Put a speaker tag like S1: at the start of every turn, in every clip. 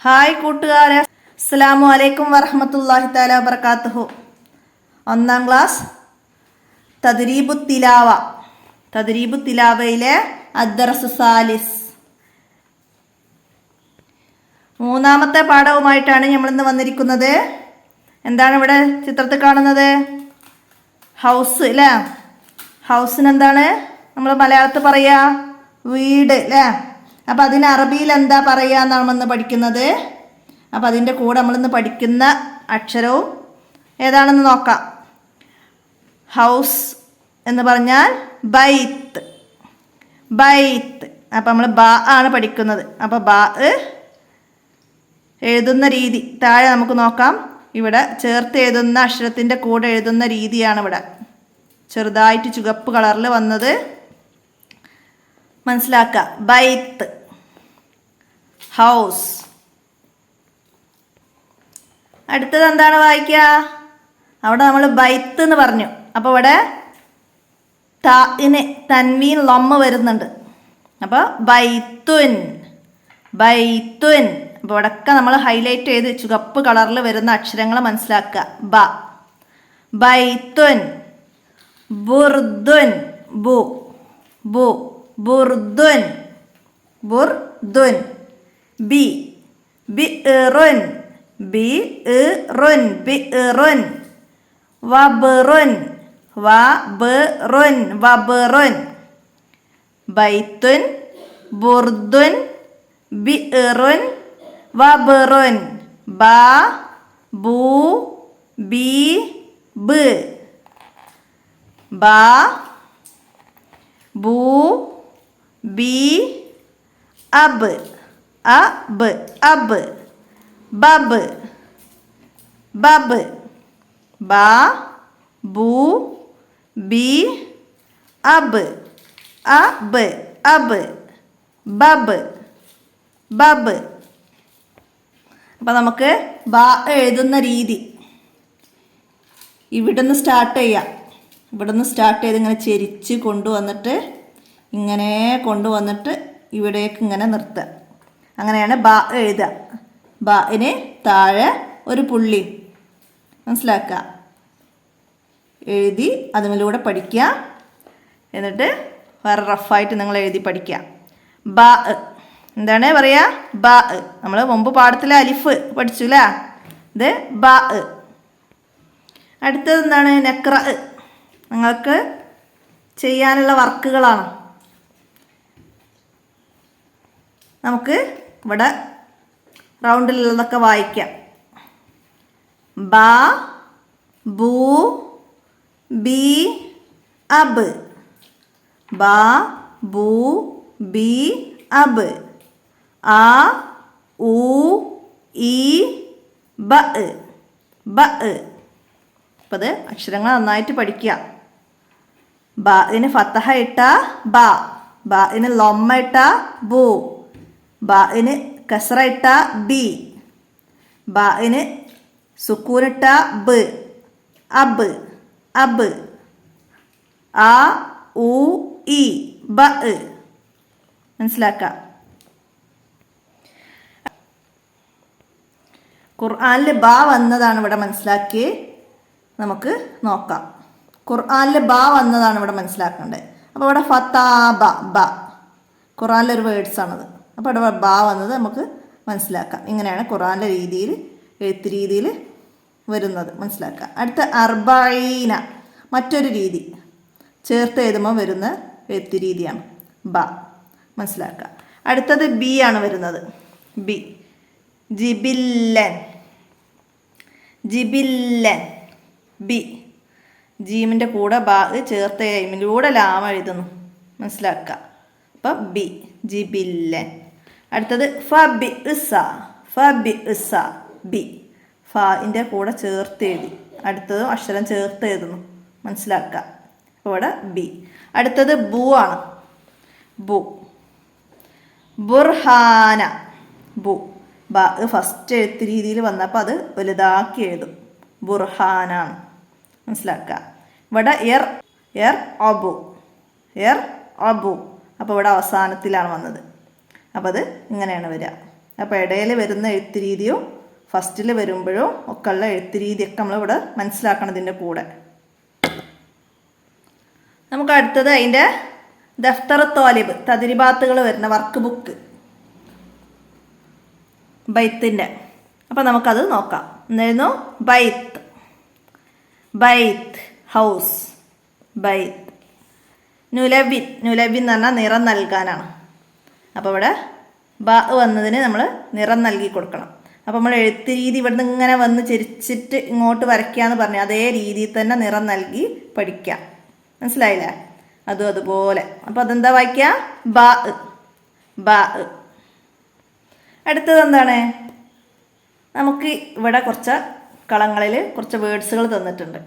S1: Hi കൂട്ടുകാരെ, അസ്സലാമു അലൈക്കും വറഹ്മത്തുള്ളാഹി തആല വബറകാതുഹു. ഒന്നാം ക്ലാസ് തദ്രീബു തിലാവയിലെ അദ്ദർസു സാലിസ് മൂന്നാമത്തെ പാഠവുമായിട്ടാണ് നമ്മളിന്ന് വന്നിരിക്കുന്നത്. എന്താണ് ഇവിടെ ചിത്രത്തിൽ കാണുന്നത്? ഹൗസ് അല്ലേ? ഹൗസിന് എന്താണ് നമ്മൾ മലയാളത്തിൽ പറയുക? വീട് അല്ലേ? അപ്പം അതിന് അറബിയിൽ എന്താ പറയുക എന്നാണ് നമ്മളിന്ന് പഠിക്കുന്നത്. അപ്പം അതിൻ്റെ കൂടെ നമ്മളിന്ന് പഠിക്കുന്ന അക്ഷരവും ഏതാണെന്ന് നോക്കാം. ഹൗസ് എന്ന് പറഞ്ഞാൽ ബൈത്ത്. അപ്പം നമ്മൾ ബ ആണ് പഠിക്കുന്നത്. അപ്പോൾ ബ എഴുതുന്ന രീതി താഴെ നമുക്ക് നോക്കാം. ഇവിടെ ചേർത്ത് എഴുതുന്ന അക്ഷരത്തിൻ്റെ കൂടെ എഴുതുന്ന രീതിയാണ് ഇവിടെ ചെറുതായിട്ട് ചുവപ്പ് കളറിൽ വന്നത്. മനസ്സിലാക്കുക. ബൈത്ത്, ഹൗസ്. അടുത്തത് എന്താണ് വായിക്കുക? അവിടെ നമ്മൾ ബൈത്ത് എന്ന് പറഞ്ഞു. അപ്പോൾ ഇവിടെ താഇന് തൻവീൻ ലൊമ്മ വരുന്നുണ്ട്. അപ്പോൾ ബൈത്തുൻ. അപ്പോൾ ഇവിടെയൊക്കെ നമ്മൾ ഹൈലൈറ്റ് ചെയ്ത് ചുവപ്പ് കളറിൽ വരുന്ന അക്ഷരങ്ങൾ മനസ്സിലാക്കുക. ബൈത്തുൻ, ബുർദുൻ, ബുർദുൻ, ബിഇറുൻ, വബ്റുൻ. ബൈത്തുൻ, ബുർദുൻ, ബിഇറുൻ, വബ്റുൻ. ബ, ബു, ബി, ബ്. ബ, ബു, ബി, അബ്, ബബ്. ബ, ബു, ബി, അബ്, ബബ്. അപ്പം നമുക്ക് ബ എഴുതുന്ന രീതി ഇവിടുന്ന് സ്റ്റാർട്ട് ചെയ്യാം. ഇവിടുന്ന് സ്റ്റാർട്ട് ചെയ്ത് ഇങ്ങനെ ചെരിച്ച് കൊണ്ടുവന്നിട്ട് ഇവിടേക്ക് ഇങ്ങനെ നിർത്തുക. അങ്ങനെയാണ് ബ എഴുതുക. ബന് താഴെ ഒരു പുള്ളി. മനസ്സിലാക്കുക. എഴുതി അതിലൂടെ പഠിക്കുക. എന്നിട്ട് വേറെ റഫായിട്ട് നിങ്ങൾ എഴുതി പഠിക്കുക. ബ എന്താണ് പറയുക? ബ. നമ്മൾ മുമ്പ് പാഠത്തിലെ അലിഫ് പഠിച്ചു അല്ലേ? ഇത് ബ. അടുത്തത് എന്താണ്? നക്ര. നിങ്ങൾക്ക് ചെയ്യാനുള്ള വർക്കുകളാണ്. നമുക്ക് ഇവിടെ റൗണ്ടിലുള്ളതൊക്കെ വായിക്കാം. ബ, ബു, ബി, അബ്. ബ, ബു, ബി, അബ്. ആ, ഉ, ഈ, ബ. അപ്പം അത് അക്ഷരങ്ങൾ നന്നായിട്ട് പഠിക്കുക. ബന് ഫത്തഹ ഇട്ട ബ, ബന് ലൊമ്മ ഇട്ട ബു, ബന് കസ്റ ഇട്ട ബി, ബന് സുക്കൂനിട്ട ബ്, അബ്. ആ, ഉ, ഈ, ബ. മനസ്സിലാക്കാം. ഖുർആനിൽ ബ വന്നതാണ് ഇവിടെ മനസ്സിലാക്കി നമുക്ക് നോക്കാം. ഖുർആനിൽ ബ വന്നതാണ് ഇവിടെ മനസ്സിലാക്കേണ്ടത്. അപ്പോൾ ഇവിടെ ഫത്താബ, ബ ഖുർആനിലൊരു വേർഡ്സാണത്. അപ്പോൾ ഇവിടെ ബ വന്നത് നമുക്ക് മനസ്സിലാക്കാം. ഇങ്ങനെയാണ് ഖുർആനിലെ എഴുത്ത് രീതിയിൽ വരുന്നത്. മനസ്സിലാക്കുക. അടുത്ത അർബഈന, മറ്റൊരു രീതി ചേർത്ത് എഴുതുമ്പോൾ വരുന്ന എഴുത്ത് രീതിയാണ് ബ. മനസ്സിലാക്കുക. അടുത്തത് ബി ആണ് വരുന്നത്. B, ജിബില്ലൻ, B. ജീമിൻ്റെ കൂടെ ബ ചേർത്ത് എയിമിലൂടെ ലാമ എഴുതുന്നു. മനസ്സിലാക്കുക. അപ്പം ബി, ജിബില്ലൻ. അടുത്തത് ഫബിഇസ, ബി. ഫിൻ്റെ കൂടെ ചേർത്ത് എഴുതി. അടുത്തതും അക്ഷരം ചേർത്ത് എഴുതുന്നു. മനസ്സിലാക്കുക. അപ്പോൾ ഇവിടെ ബി. അടുത്തത് ബു ആണ്. ബുർഹാന, ബു. ബ ഫസ്റ്റ് എഴുത്ത് രീതിയിൽ വന്നപ്പോൾ അത് വലുതാക്കി എഴുതും. ബുർഹാനാണ്. മനസ്സിലാക്കുക. ഇവിടെ എർ അബു. അപ്പോൾ ഇവിടെ അവസാനത്തിലാണ് വന്നത്. അപ്പോൾ അത് ഇങ്ങനെയാണ് വരിക. അപ്പോൾ ഇടയിൽ വരുന്ന എഴുത്ത് രീതിയും ഫസ്റ്റിൽ വരുമ്പോഴും ഒക്കെ ഉള്ള എഴുത്ത് രീതിയൊക്കെ നമ്മളിവിടെ മനസ്സിലാക്കണം ഇതിൻ്റെ കൂടെ. നമുക്ക് അടുത്തത് അതിൻ്റെ ദഫ്തർ തോലിബ് തദ്രിബാത്തുകൾ വരുന്ന വർക്ക് ബുക്ക് ബൈത്തിൻ്റെ. അപ്പോൾ നമുക്കത് നോക്കാം. എന്തായിരുന്നു? ബൈത്ത്, ബൈത്ത് ഹൗസ്, ബൈത്ത്. നുലബിൻ, നുലബിൻ എന്ന് പറഞ്ഞാൽ നിറം നൽകാനാണ്. അപ്പോൾ ഇവിടെ ബ വന്നതിന് നമ്മൾ നിറം നൽകി കൊടുക്കണം. അപ്പോൾ നമ്മൾ എഴുത്ത് രീതി ഇവിടുന്ന് ഇങ്ങനെ വന്ന് ചിരിച്ചിട്ട് ഇങ്ങോട്ട് വരയ്ക്കാന്ന് പറഞ്ഞു അതേ രീതിയിൽ തന്നെ നിറം നൽകി പഠിക്കാം. മനസ്സിലായില്ലേ? അതും അതുപോലെ. അപ്പോൾ അതെന്താ വായിക്കുക? ബ, ബ. അടുത്തത് എന്താണ്? നമുക്ക് ഇവിടെ കുറച്ച് കളങ്ങളിൽ കുറച്ച് വേർഡ്സുകൾ തന്നിട്ടുണ്ട്.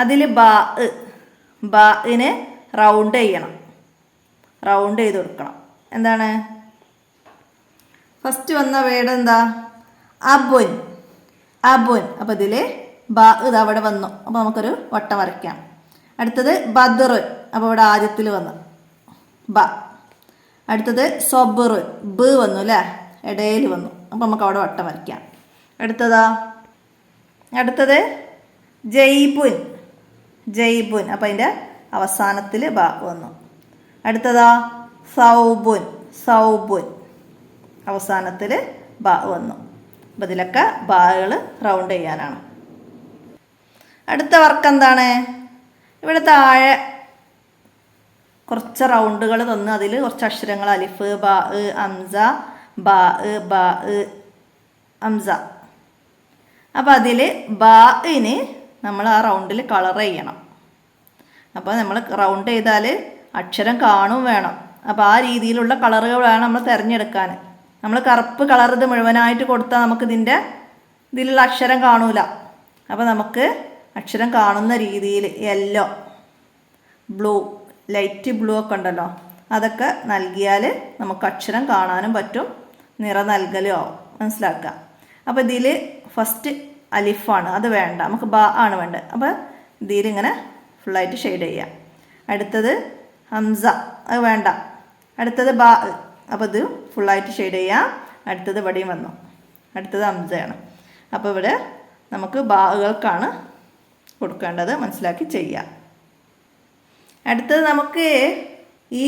S1: അതിൽ ബിന് റൗണ്ട് ചെയ്യണം, റൗണ്ട് ചെയ്ത് കൊടുക്കണം. എന്താണ് ഫസ്റ്റ് വന്ന വേർഡ്? എന്താ? അബുൻ, അബുൻ. അപ്പോൾ ഇതിൽ ഇത് അവിടെ വന്നു. അപ്പോൾ നമുക്കൊരു വട്ടം വരയ്ക്കാം. അടുത്തത് ബദർ. അപ്പോൾ ഇവിടെ ആദ്യത്തിൽ വന്നു ബ. അടുത്തത് സൊബർ, ബ് വന്നു അല്ലേ, ഇടയിൽ വന്നു. അപ്പോൾ നമുക്ക് അവിടെ വട്ടം വരയ്ക്കാം. അടുത്തത് ജയ്ബുൻ, ജയ്ബുൻ. അപ്പോൾ അതിൻ്റെ അവസാനത്തിൽ ബ വന്നു. അടുത്തതാ സൗബുൻ, സൗബുൻ. അവസാനത്തിൽ ബ വന്നു. അപ്പോൾ ഇതിലൊക്കെ ബാകൾ റൗണ്ട് ചെയ്യാനാണ്. അടുത്ത വർക്ക് എന്താണ്? ഇവിടെ താഴെ കുറച്ച് റൗണ്ടുകൾ തന്ന് അതിൽ കുറച്ച് അക്ഷരങ്ങൾ അലിഫ്, ബ, അംസ, ബ, ബ, അംസ. അപ്പോൾ അതിൽ ബാന് നമ്മൾ ആ റൗണ്ടിൽ കളർ ചെയ്യണം. അപ്പോൾ നമ്മൾ റൗണ്ട് ചെയ്താൽ അക്ഷരം കാണും വേണം. അപ്പോൾ ആ രീതിയിലുള്ള കളറുകൾ വേണം നമ്മൾ തിരഞ്ഞെടുക്കാൻ. നമ്മൾ കറുപ്പ് കളർ ഇത് മുഴുവനായിട്ട് കൊടുത്താൽ നമുക്ക് ഇതിലുള്ള അക്ഷരം കാണൂല. അപ്പോൾ നമുക്ക് അക്ഷരം കാണുന്ന രീതിയിൽ യെല്ലോ, ബ്ലൂ, ലൈറ്റ് ബ്ലൂ ഒക്കെ ഉണ്ടല്ലോ, അതൊക്കെ നൽകിയാൽ നമുക്ക് അക്ഷരം കാണാനും പറ്റും, നിറം നൽകലും ആവും. മനസ്സിലാക്കുക. അപ്പോൾ ഇതിൽ ഫസ്റ്റ് അലിഫാണ്, അത് വേണ്ട, നമുക്ക് ബ ആണ് വേണ്ടത്. അപ്പോൾ ഇതിലിങ്ങനെ ഫുള്ളായിട്ട് ഷെയ്ഡ് ചെയ്യാം. അടുത്തത് ഹംസ, അത് വേണ്ട. അടുത്തത് ബ, അപ്പോൾ ഇത് ഫുള്ളായിട്ട് ഷെയ്ഡ് ചെയ്യാം. അടുത്തത് ഇവിടെയും വന്നു. അടുത്തത് ഹംസയാണ്. അപ്പോൾ ഇവിടെ നമുക്ക് ബാകൾക്കാണ് കൊടുക്കേണ്ടത്, മനസ്സിലാക്കി ചെയ്യാം. അടുത്തത് നമുക്ക് ഈ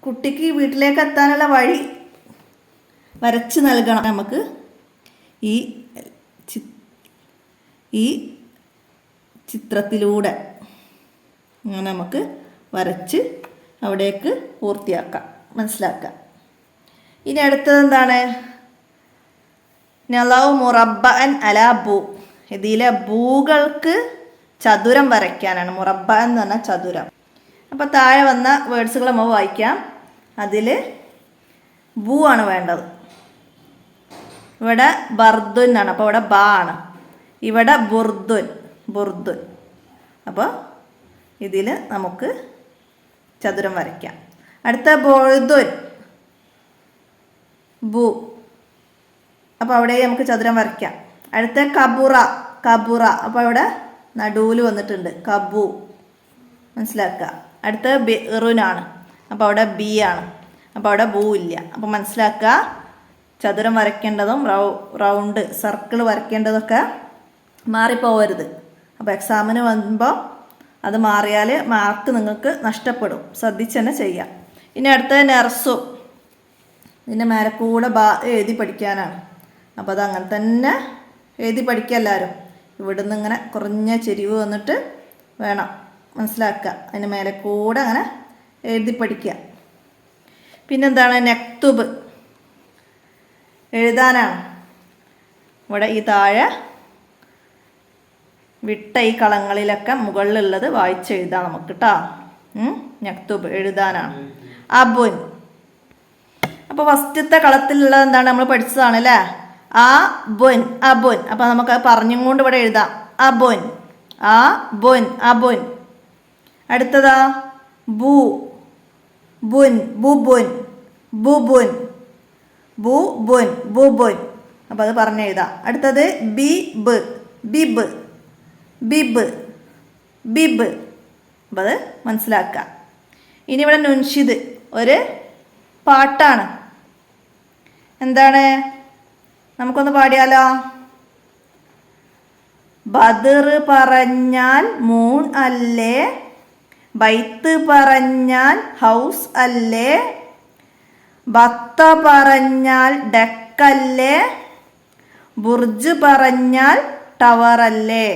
S1: കുട്ടിക്ക് വീട്ടിലേക്ക് എത്താനുള്ള വഴി വരച്ച് നൽകണം. നമുക്ക് ഈ ചിത്രത്തിലൂടെ അങ്ങനെ നമുക്ക് വരച്ച് അവിടേക്ക് പൂർത്തിയാക്കാം, മനസ്സിലാക്കാം. ഇനി അടുത്തത് എന്താണ്? നലവ് മുറബ്ബഅൻ അലാ ബൂ. ഇതിലെ ബൂകൾക്ക് ചതുരം വരയ്ക്കാനാണ്. മുറബ്ബ എന്ന് പറഞ്ഞാൽ ചതുരം. അപ്പോൾ താഴെ വന്ന വേർഡ്സുകൾ നമ്മൾ വായിക്കാം. അതിൽ ബൂ ആണ് വേണ്ടത്. ഇവിടെ ബർദുൻ ആണ്, അപ്പോൾ ഇവിടെ ബ ആണ്. ഇവിടെ ബുർദുൻ, ബുർദുൻ. അപ്പോൾ ഇതിൽ നമുക്ക് ചതുരം വരയ്ക്കാം. അടുത്ത ബൊഴുദുൻ, ബു. അപ്പോൾ അവിടെ നമുക്ക് ചതുരം വരയ്ക്കാം. അടുത്ത കബുറ, കബുറ. അപ്പോൾ അവിടെ നടുവിൽ വന്നിട്ടുണ്ട് കബു, മനസ്സിലാക്കുക. അടുത്ത ബിറുനാണ്, അപ്പോൾ അവിടെ ബി ആണ്. അപ്പോൾ അവിടെ ബൂ ഇല്ല. അപ്പോൾ മനസ്സിലാക്കുക, ചതുരം വരയ്ക്കേണ്ടതും റൗണ്ട് സർക്കിൾ വരയ്ക്കേണ്ടതൊക്കെ മാറിപ്പോവരുത്. അപ്പോൾ എക്സാമിന് വരുമ്പോൾ അത് മാറിയാൽ മാർക്ക് നിങ്ങൾക്ക് നഷ്ടപ്പെടും. ശ്രദ്ധിച്ച് തന്നെ ചെയ്യാം. ഇനി അടുത്തത് നെർസു. ഇതിൻ്റെ മേലെ കൂടെ എഴുതി പഠിക്കാനാണ്. അപ്പോൾ അത് അങ്ങനെ തന്നെ എഴുതി പഠിക്കുക എല്ലാവരും. ഇവിടുന്ന് ഇങ്ങനെ കുറഞ്ഞ ചെരിവ് വന്നിട്ട് വേണം, മനസ്സിലാക്കുക. അതിന് മേലെ കൂടെ അങ്ങനെ എഴുതി പഠിക്കുക. പിന്നെന്താണ്? നെക്തുബ്, എഴുതാനാണ്. ഇവിടെ ഈ താഴെ വിട്ട ഈ കളങ്ങളിലൊക്കെ മുകളിലുള്ളത് വായിച്ചെഴുതാം നമുക്ക് കേട്ടോ. നെക്തുബ്, എഴുതാനാണ്. അബുൻ. അപ്പോൾ ഫസ്റ്റത്തെ കളത്തിലുള്ളത് എന്താണ്? നമ്മൾ പഠിച്ചതാണ് അല്ലേ? ആ ബുൻ, അബുൻ. അപ്പോൾ നമുക്ക് പറഞ്ഞും കൊണ്ട് ഇവിടെ എഴുതാം. അബുൻ, ആ ബുൻ, അബുൻ. അടുത്തതാ ബു, ബുൻ, ബുബുൻ, ബുബുൻ, ബുബുൻ, ബുബുൻ. അപ്പോൾ അത് പറഞ്ഞെഴുതാം. അടുത്തത് ബിബ്, ബിബ്, ബിബ്, ബിബ്. അപ്പോൾ അത് മനസ്സിലാക്കുക. ഇനി ഇവിടെ നുൻഷിദ്, ഒരു പാട്ടാണ്. എന്താണ്? നമുക്കൊന്ന് പാടിയാലോ? ബദർ പറഞ്ഞാൽ മൂൺ അല്ലേ, ബൈത്ത് പറഞ്ഞാൽ ഹൗസ് അല്ലേ, ബത്ത പറഞ്ഞാൽ ഡക്കല്ലേ, ബുർജ് പറഞ്ഞാൽ ടവർ അല്ലേ.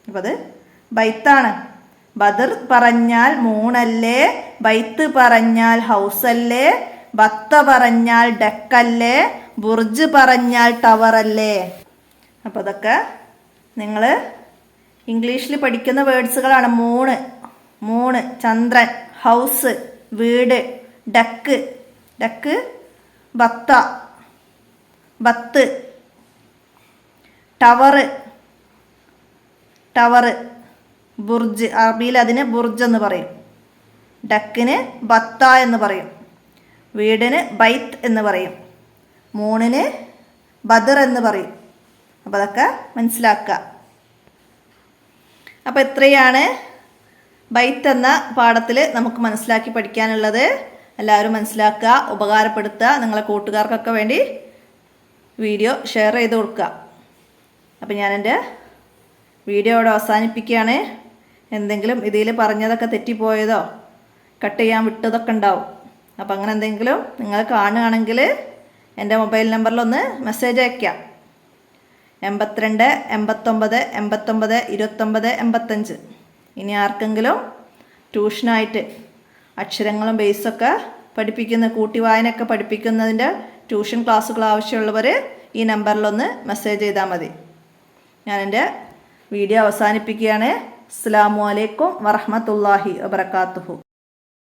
S1: അപ്പം അത് ബൈത്താണ്. ബദർ പറഞ്ഞാൽ മൂണല്ലേ, ബൈത്ത് പറഞ്ഞാൽ ഹൗസ് അല്ലേ, ബത്ത പറഞ്ഞാൽ ഡക്കല്ലേ, ബുർജ് പറഞ്ഞാൽ ടവർ അല്ലേ. അപ്പോൾ അതൊക്കെ നിങ്ങൾ ഇംഗ്ലീഷിൽ പഠിക്കുന്ന വേർഡ്സുകളാണ്. മൂണ്, ചന്ദ്രൻ, ഹൗസ്, വീട്, ഡക്ക്, ബത്ത്, ടവർ, ബുർജ്, അറബിയിൽ അതിന് ബുർജ് എന്ന് പറയും, ഡക്കിന് ബത്ത എന്ന് പറയും, വീടിന് ബൈത്ത് എന്ന് പറയും, മൂണിന് ബദർ എന്ന് പറയും. അപ്പോൾ അതൊക്കെ മനസ്സിലാക്കുക. അപ്പോൾ ഇത്രയാണ് ബൈത്ത് എന്ന പാഠത്തിൽ നമുക്ക് മനസ്സിലാക്കി പഠിക്കാനുള്ളത്. എല്ലാവരും മനസ്സിലാക്കുക, ഉപകാരപ്പെടുത്തുക, നിങ്ങളെ കൂട്ടുകാർക്കൊക്കെ വേണ്ടി വീഡിയോ ഷെയർ ചെയ്ത് കൊടുക്കുക. അപ്പോൾ ഞാനെൻ്റെ വീഡിയോ ഇവിടെ അവസാനിപ്പിക്കുകയാണ്. എന്തെങ്കിലും ഇതിൽ പറഞ്ഞതൊക്കെ തെറ്റിപ്പോയതോ കട്ട് ചെയ്യാൻ വിട്ടതൊക്കെ ഉണ്ടാവും. അപ്പോൾ അങ്ങനെ എന്തെങ്കിലും നിങ്ങൾ കാണുകയാണെങ്കിൽ എൻ്റെ മൊബൈൽ നമ്പറിലൊന്ന് മെസ്സേജ് അയയ്ക്കാം. 82 89 89 29 85. ഇനി ആർക്കെങ്കിലും ട്യൂഷനായിട്ട് അക്ഷരങ്ങളും ബേസൊക്കെ പഠിപ്പിക്കുന്ന കൂട്ടി വായനയൊക്കെ പഠിപ്പിക്കുന്നതിൻ്റെ ട്യൂഷൻ ക്ലാസ്സുകൾ ആവശ്യമുള്ളവർ ഈ നമ്പറിലൊന്ന് മെസ്സേജ് ചെയ്താൽ മതി. ഞാൻ എൻ്റെ വീഡിയോ അവസാനിപ്പിക്കുകയാണ്. അസ്സലാമു അലൈക്കും വറഹ്മത്തുള്ളാഹി വബറകാതുഹു.